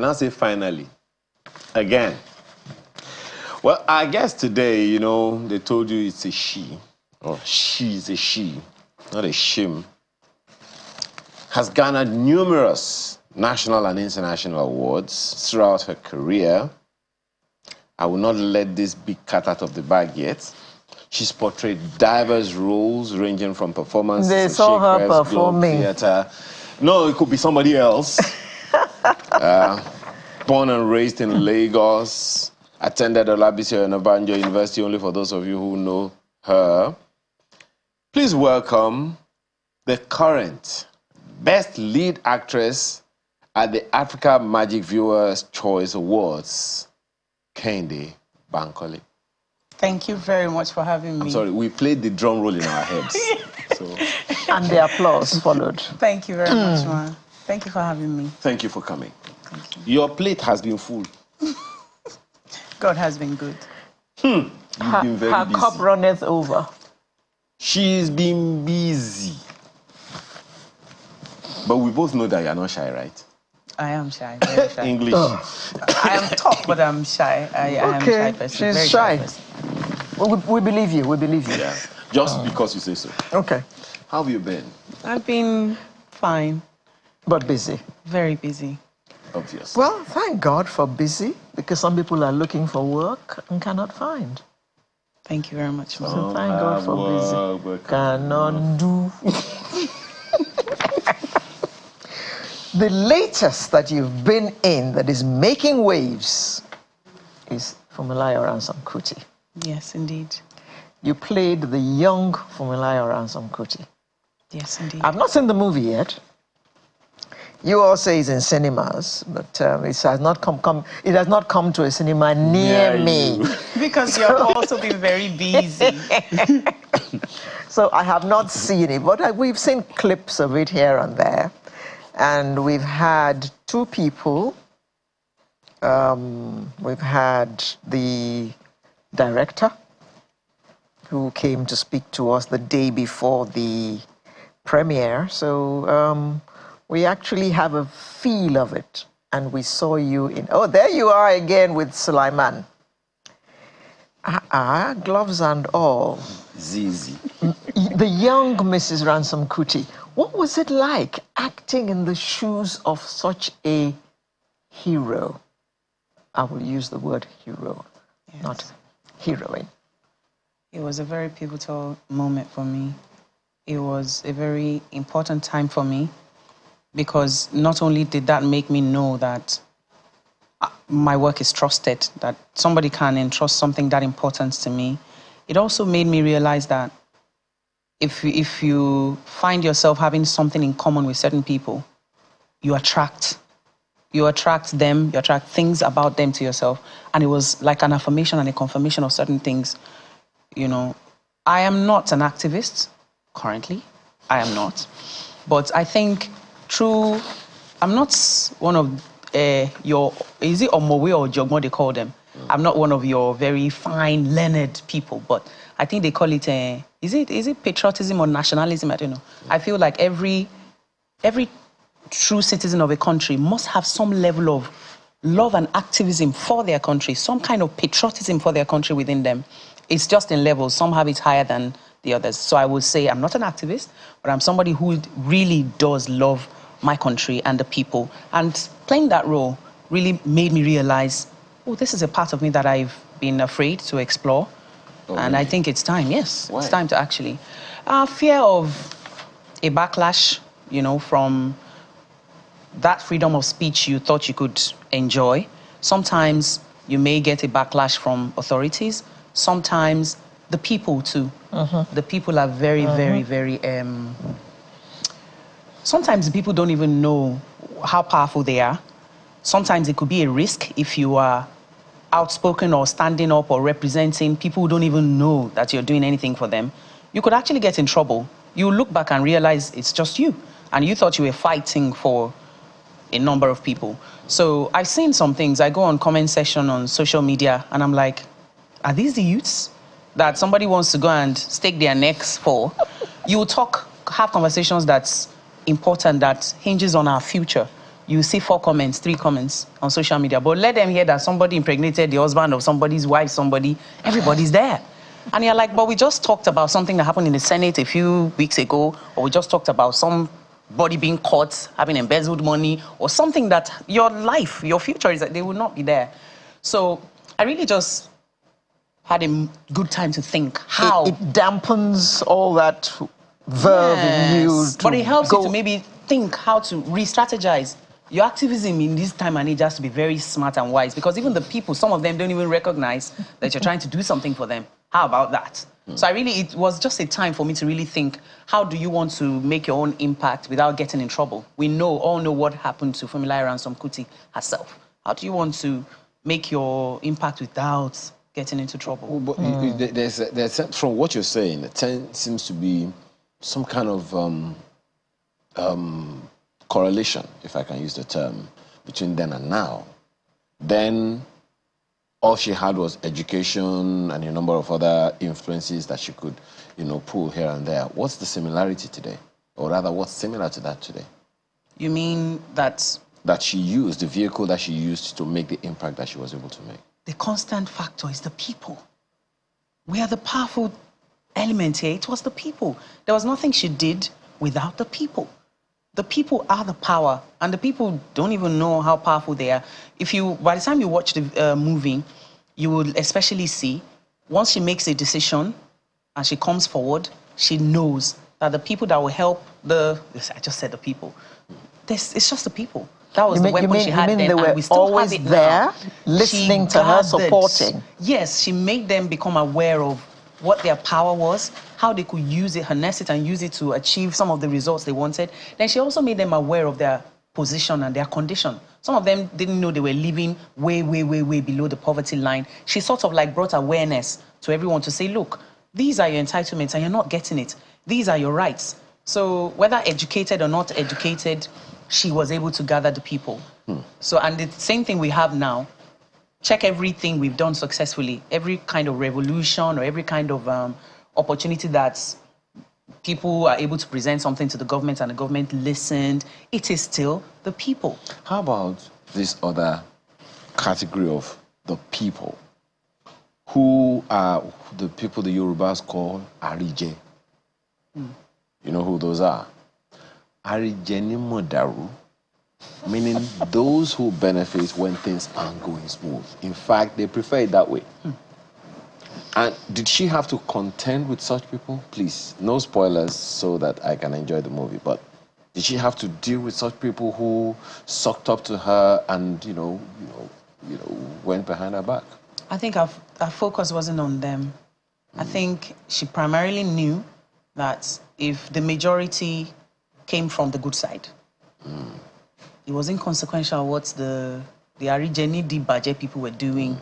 And I say finally. Again. Well, I guess today, you know, they told you it's a she. Or she's a she, not a shim. Has garnered numerous national and international awards throughout her career. I will not let this big cat out of the bag yet. She's portrayed diverse roles ranging from performance They to saw her Shakespeare's performing. Globe Theatre. No, it could be somebody else. Born and raised in Lagos, attended Olabisi Onabanjo University, only for those of you who know her. Please welcome the current Best Lead Actress at the Africa Magic Viewers' Choice Awards, Kehinde Bankole. Thank you very much for having me. I'm sorry, we played the drum roll in our heads. So. And the applause followed. Thank you very much, Ma. Thank you for having me. Thank you for coming. Thank you. Your plate has been full. God has been good. You've been very her busy. cup runneth over. She's been busy. But we both know that you're not shy, right? I am shy, very shy. English. I am tough, but I'm shy. I am a shy person. She's very shy. Person. We believe you, we believe you. Yeah. Just because you say so. Okay. How have you been? I've been fine. But busy. Very busy. Obvious. Well, thank God for busy, because some people are looking for work and cannot find. Thank you very much, Ma. So thank God for busy. Cannot do. The latest that you've been in that is making waves is Funmilayo Ransome-Kuti. Yes, indeed. You played the young Funmilayo Ransome-Kuti. Yes, indeed. I've not seen the movie yet. You all say it's in cinemas, but it has not come to a cinema near me. Because you've also been very busy. So I have not seen it, but we've seen clips of it here and there. And we've had two people. We've had the director who came to speak to us the day before the premiere. So we actually have a feel of it. And we saw you in... Oh, there you are again with Sulaiman. Gloves and all. Zizi. The young Mrs. Ransome-Kuti. What was it like acting in the shoes of such a hero? I will use the word hero, yes. Not heroine. It was a very pivotal moment for me. It was a very important time for me, because not only did that make me know that my work is trusted, that somebody can entrust something that important to me, it also made me realize that if you find yourself having something in common with certain people, you attract them, you attract things about them to yourself. And it was like an affirmation and a confirmation of certain things. You know, I am not an activist currently. I am not. But I think I'm not one of your, is it Omowe or Jogmo they call them? I'm not one of your very fine, learned people, but I think they call it, is it patriotism or nationalism? I don't know. I feel like every true citizen of a country must have some level of love and activism for their country, some kind of patriotism for their country within them. It's just in levels. Some have it higher than the others. So I would say I'm not an activist, but I'm somebody who really does love my country and the people. And playing that role really made me realize, oh, this is a part of me that I've been afraid to explore. Oh, and really? I think it's time, yes. Why? It's time to actually. Fear of a backlash, you know, from that freedom of speech you thought you could enjoy. Sometimes you may get a backlash from authorities. Sometimes the people, too. The people are very, very... Sometimes the people don't even know how powerful they are. Sometimes it could be a risk if you are outspoken or standing up or representing people who don't even know that you're doing anything for them. You could actually get in trouble. You look back and realize it's just you. And you thought you were fighting for a number of people. So I've seen some things. I go on comment section on social media and I'm like, are these the youths that somebody wants to go and stake their necks for? You talk, have conversations that's important, that hinges on our future. you see 4 comments, 3 comments on social media. But let them hear that somebody impregnated the husband of somebody's wife, everybody's there. And you're like, but we just talked about something that happened in the Senate a few weeks ago, or we just talked about somebody being caught having embezzled money, or something that your life, your future is that they will not be there. So I really just had a good time to think how... It dampens all that verve in you. But it helps you to maybe think how to re-strategize. Your activism in this time and age has to be very smart and wise, because even the people, some of them don't even recognize that you're trying to do something for them. How about that? So it was just a time for me to really think, how do you want to make your own impact without getting in trouble? We all know what happened to Funmilayo Ransome-Kuti herself. How do you want to make your impact without getting into trouble? Well, but there's, from what you're saying, there seems to be some kind of correlation, if I can use the term, between then and now. Then all she had was education and a number of other influences that she could, pull here and there. What's the similarity today? Or rather, what's similar to that today? You mean that... That she used, the vehicle that she used to make the impact that she was able to make. The constant factor is the people. We are the powerful element here. It was the people. There was nothing she did without the people. The people are the power, and the people don't even know how powerful they are. By the time you watch the movie, you will especially see, once she makes a decision and she comes forward, she knows that the people that will help I just said the people. It's just the people. That was the weapon she had then, and we still have it now. Listening to her, supporting. Yes, she made them become aware of what their power was, how they could use it, harness it, and use it to achieve some of the results they wanted. Then she also made them aware of their position and their condition. Some of them didn't know they were living way, way, way, way below the poverty line. She sort of like brought awareness to everyone to say, look, these are your entitlements and you're not getting it. These are your rights. So whether educated or not educated, she was able to gather the people. So, and the same thing we have now. Check everything we've done successfully, every kind of revolution or every kind of opportunity that people are able to present something to the government and the government listened. It is still the people. How about this other category of the people, who are the people the Yorubas call Arije? You know who those are? Arijeni Modaru. Meaning those who benefit when things aren't going smooth. In fact, they prefer it that way. And did she have to contend with such people? Please, no spoilers so that I can enjoy the movie. But did she have to deal with such people who sucked up to her and, went behind her back? I think our focus wasn't on them. I think she primarily knew that if the majority came from the good side, it was inconsequential what the Arijeni Dibaje people were doing.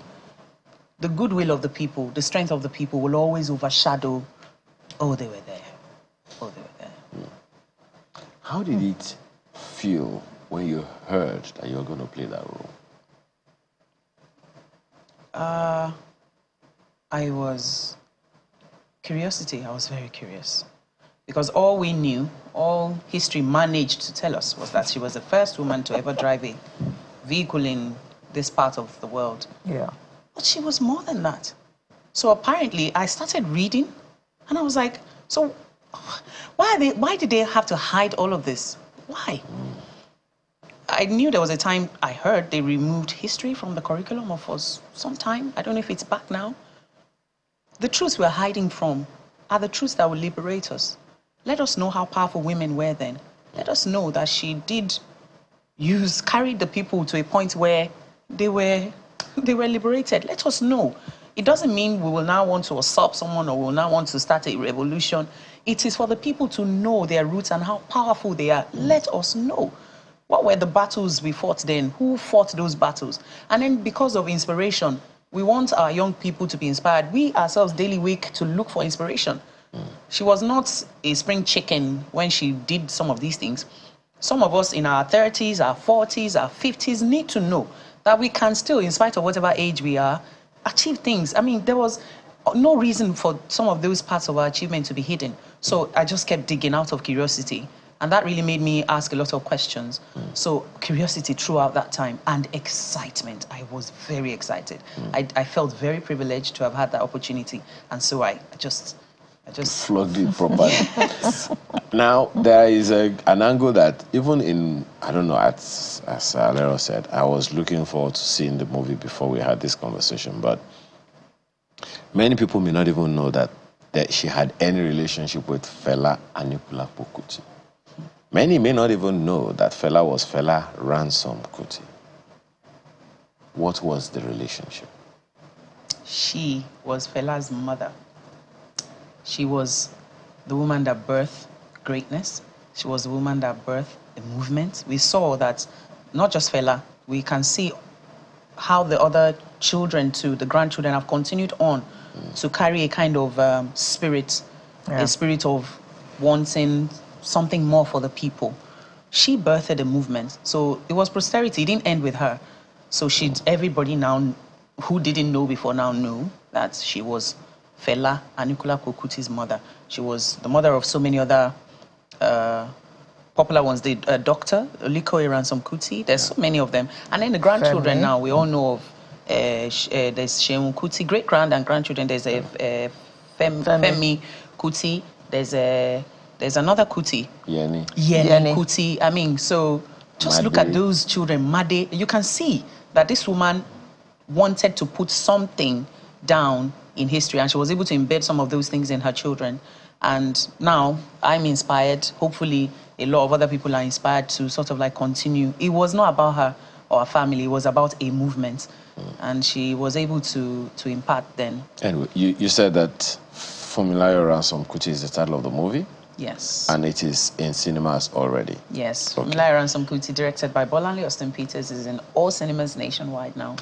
The goodwill of the people, the strength of the people will always overshadow, oh, they were there. Oh, they were there. How did it feel when you heard that you were going to play that role? I was very curious. Because all we knew, all history managed to tell us, was that she was the first woman to ever drive a vehicle in this part of the world. Yeah. But she was more than that. So apparently, I started reading, and I was like, so why did they have to hide all of this? Why? I knew there was a time, I heard they removed history from the curriculum for some time. I don't know if it's back now. The truths we're hiding from are the truths that will liberate us. Let us know how powerful women were then. Let us know that she did carry the people to a point where they were liberated. Let us know. It doesn't mean we will now want to usurp someone or we will now want to start a revolution. It is for the people to know their roots and how powerful they are. Let us know. What were the battles we fought then? Who fought those battles? And then because of inspiration, we want our young people to be inspired. We ourselves daily wake to look for inspiration. She was not a spring chicken when she did some of these things. Some of us in our 30s, our 40s, our 50s need to know that we can still, in spite of whatever age we are, achieve things. I mean, there was no reason for some of those parts of our achievement to be hidden. So I just kept digging out of curiosity. And that really made me ask a lot of questions. So curiosity throughout that time and excitement. I was very excited. I felt very privileged to have had that opportunity. And so I just flogged it properly. Now, there is an angle that even in, I don't know, as Alero said, I was looking forward to seeing the movie before we had this conversation, but many people may not even know that she had any relationship with Fela Anikulapo Kuti. Many may not even know that Fela was Fela Ransome-Kuti. What was the relationship? She was Fela's mother. She was the woman that birthed greatness. She was the woman that birthed the movement. We saw that not just Fela, we can see how the other children too, the grandchildren, have continued on to carry a kind of spirit, a spirit of wanting something more for the people. She birthed a movement. So it was posterity. It didn't end with her. So everybody now who didn't know before now knew that she was Fela Anikulapo Kuti's mother. She was the mother of so many other popular ones. The Dr. Oliko Ransome-Kuti. There's so many of them. And then the grandchildren now, we all know of there's Shemun Kuti, great-grand and grandchildren. There's Femi Kuti. There's another Kuti. Yeni Kuti. I mean, so just look at those children. Made, you can see that this woman wanted to put something down in history, and she was able to embed some of those things in her children. And now I'm inspired. Hopefully a lot of other people are inspired to sort of like continue. It was not about her or her family. It was about a movement. And she was able to impart then. Anyway, you said that Funmilayo Ransome-Kuti is the title of the movie? Yes. And it is in cinemas already? Yes. Okay. Funmilayo Ransome-Kuti, directed by Bolanle Austin Peters, is in all cinemas nationwide now.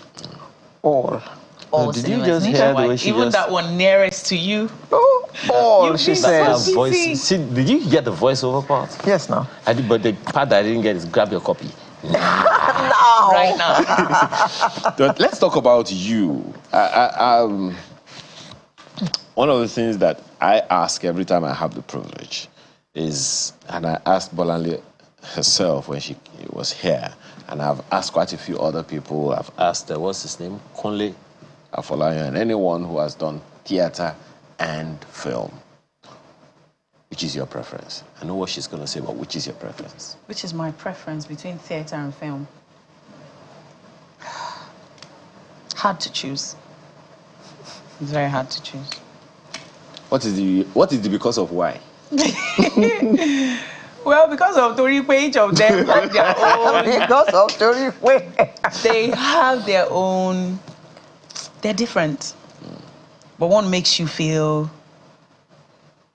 All. All did cinemas you just hear the way she even just... that one nearest to you. Oh, all, she said. Voice. See, did you get the voiceover part? Yes, no. I did, but the part that I didn't get is grab your copy. No. Right now. But let's talk about you. One of the things that I ask every time I have the privilege is, and I asked Bolanle herself when she was here, and I've asked quite a few other people. I've asked, what's his name? Kunle Afolayan, and anyone who has done theater and film. Which is your preference? I know what she's going to say, but which is your preference? Which is my preference between theater and film? Hard to choose. It's very hard to choose. What is the because of why? Well, because of Toripe, each of them have their own. Because of Toripe. They have their own. They're different. But one makes you feel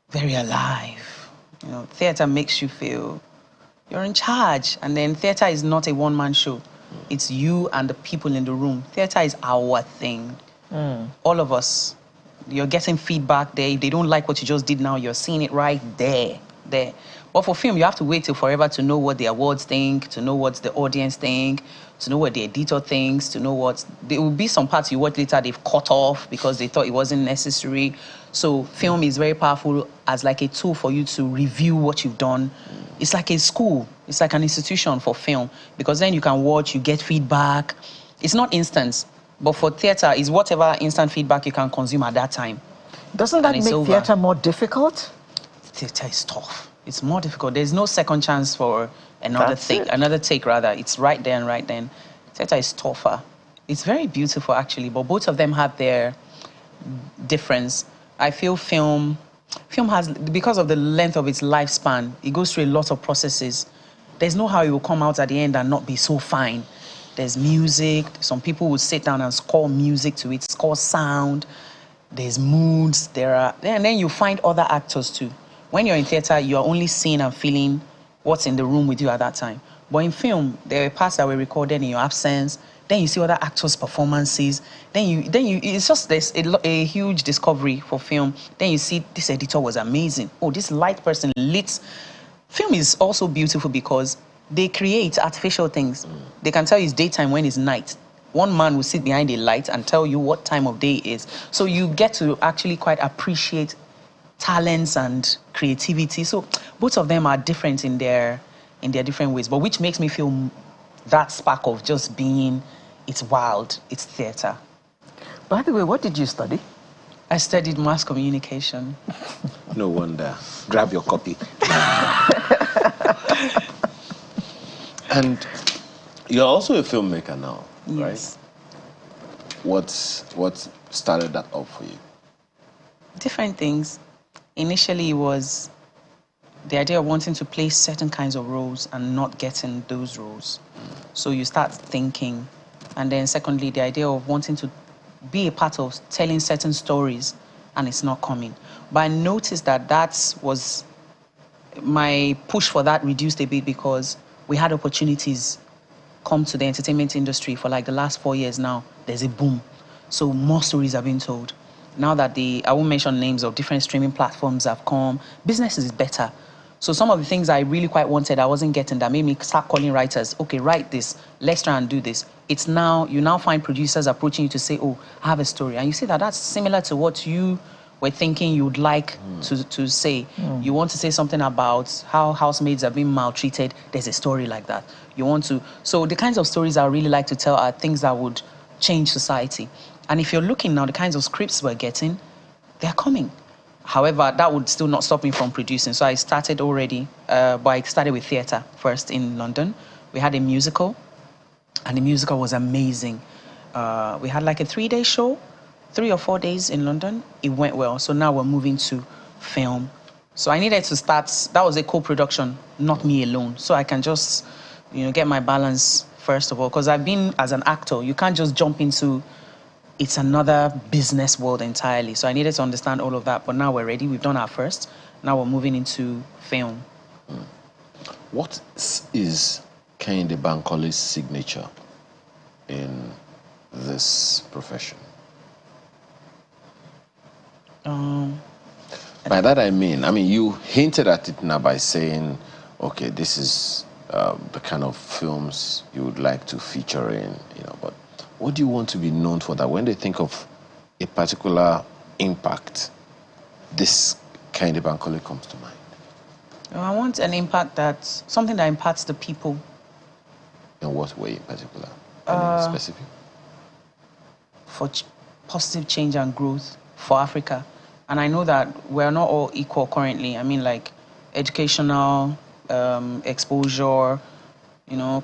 very alive. You know, theater makes you feel you're in charge. And then theater is not a one-man show. It's you and the people in the room. Theater is our thing. All of us. You're getting feedback there. If they don't like what you just did now, you're seeing it right there. But for film, you have to wait till forever to know what the awards think, to know what the audience think, to know what the editor thinks, to know what... There will be some parts you watch later they've cut off because they thought it wasn't necessary. So film is very powerful as like a tool for you to review what you've done. It's like a school. It's like an institution for film because then you can watch, you get feedback. It's not instant, but for theater, it's whatever instant feedback you can consume at that time. Doesn't that make theater more difficult? Theater is tough. It's more difficult. There's no second chance for another take. It's right there and right then. Theater is tougher. It's very beautiful, actually, but both of them have their difference. I feel film has, because of the length of its lifespan, it goes through a lot of processes. There's no how it will come out at the end and not be so fine. There's music. Some people will sit down and score music to it, score sound. There's moods. And then you find other actors, too. When you're in theater, you're only seeing and feeling what's in the room with you at that time. But in film, there are parts that were recorded in your absence. Then you see other actors' performances. It's just a huge discovery for film. Then you see this editor was amazing. Oh, this light person lit. Film is also beautiful because they create artificial things. They can tell you it's daytime when it's night. One man will sit behind a light and tell you what time of day it is. So you get to actually quite appreciate talents and creativity creativity. So both of them are different in their different ways, but which makes me feel that spark of just being, it's wild, it's theater. By the way, what did you study? I studied mass communication. No wonder. Grab your copy. And you're also a filmmaker now, Yes. right? What started that up for you? Different things. Initially, it was the idea of wanting to play certain kinds of roles and not getting those roles. So you start thinking. And then secondly, the idea of wanting to be a part of telling certain stories and it's not coming. But I noticed that was my push for that reduced a bit because we had opportunities come to the entertainment industry for like the last 4 years now. There's a boom. So more stories are being told. Now that I won't mention names of different streaming platforms have come, business is better. So some of the things I really quite wanted, I wasn't getting, that made me start calling writers. Okay, write this. Let's try and do this. It's now, you now find producers approaching you to say, oh, I have a story. And you see that that's similar to what you were thinking you would like to say. You want to say something about how housemaids are being maltreated. There's a story like that. You want to... So the kinds of stories I really like to tell are things that would change society. And if you're looking now, the kinds of scripts we're getting, they're coming. However, that would still not stop me from producing. So I started already, but I started with theatre first in London. We had a musical, and the musical was amazing. We had like a 3-day show, 3 or 4 days in London. It went well. So now we're moving to film. So I needed to start, that was a co-production, not me alone. So I can just, get my balance first of all, because I've been as an actor, you can't just jump into, it's another business world entirely. So I needed to understand all of that, but now we're ready. We've done our first. Now we're moving into film. What is Kehinde Bankole's signature in this profession? By that I mean, you hinted at it now by saying, okay, this is the kind of films you would like to feature in, but what do you want to be known for, that when they think of a particular impact, this Kehinde Bankole comes to mind? I want an impact something that impacts the people. In what way in particular? Any specific? For positive change and growth for Africa. And I know that we're not all equal currently. Like educational exposure,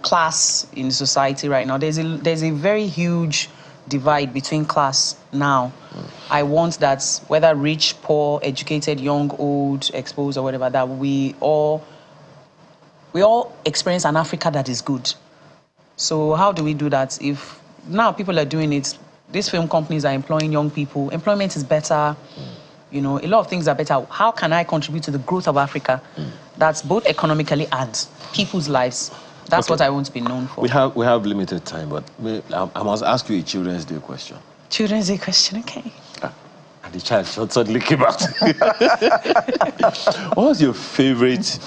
class in society right now. There's a very huge divide between class now. I want that whether rich, poor, educated, young, old, exposed or whatever, that we all experience an Africa that is good. So how do we do that? If now people are doing it, these film companies are employing young people, employment is better, a lot of things are better. How can I contribute to the growth of Africa? That's both economically and people's lives. That's what I want to be known for. We have limited time, but I must ask you a Children's Day question. Children's Day question, okay. And the child suddenly came out. What was your favorite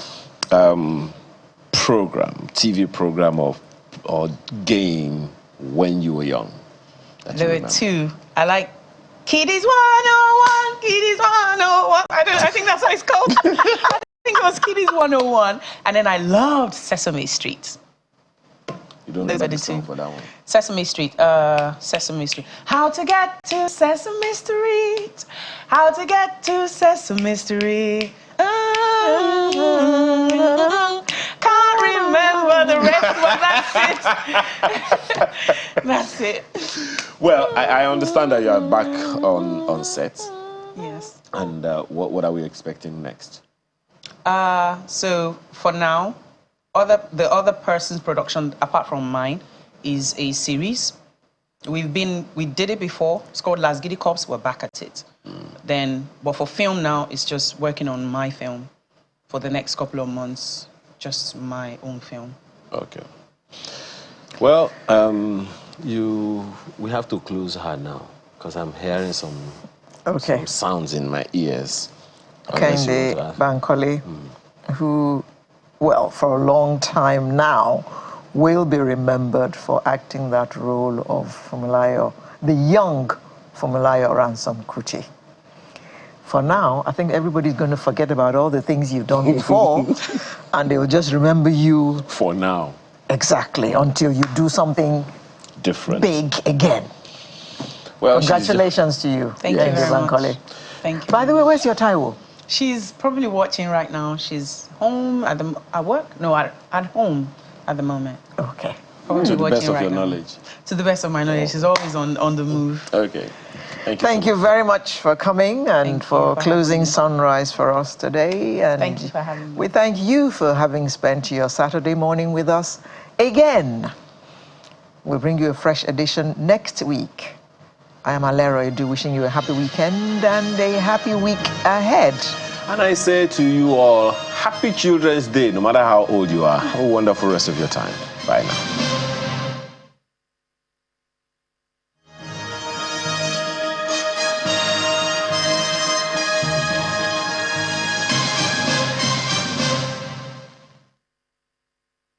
program, TV program or game when you were young? There were two. I like Kiddies 101, Kiddies 101. I think that's how it's called. I think it was Kiddies 101. And then I loved Sesame Street. You don't know the song for that one? Sesame Street. Sesame Street. How to get to Sesame Street. How to get to Sesame Street. Can't remember the rest, but that's it. That's it. Well, I understand that you are back on set. Yes. And what are we expecting next? So for now, the other person's production apart from mine is a series. We did it before. It's called Las Giddy Cops. We're back at it. But for film now, it's just working on my film for the next couple of months. Just my own film. Okay. Well, we have to close her now because I'm hearing some sounds in my ears. Kehinde Bankole, who, well, for a long time now, will be remembered for acting that role of Funmilayo, the young Funmilayo Ransome-Kuti. for now, I think everybody's going to forget about all the things you've done before, and they will just remember you. For now. Exactly, until you do something different, big again. Well, congratulations to you. Thank you very Bankole. much. Thank you. By the way, where's your Taiwo? She's probably watching right now. She's home at work? No, at home at the moment. Okay. Probably to the best of right your now. knowledge. To the best of my knowledge, she's always on the move. Okay. Thank you very much for coming and for closing Sunrise for us today. And thank you for having me. We thank you for having spent your Saturday morning with us again. We'll bring you a fresh edition next week. I am Alero Edu, wishing you a happy weekend and a happy week ahead. And I say to you all, happy Children's Day, no matter how old you are. Have a wonderful rest of your time. Bye now.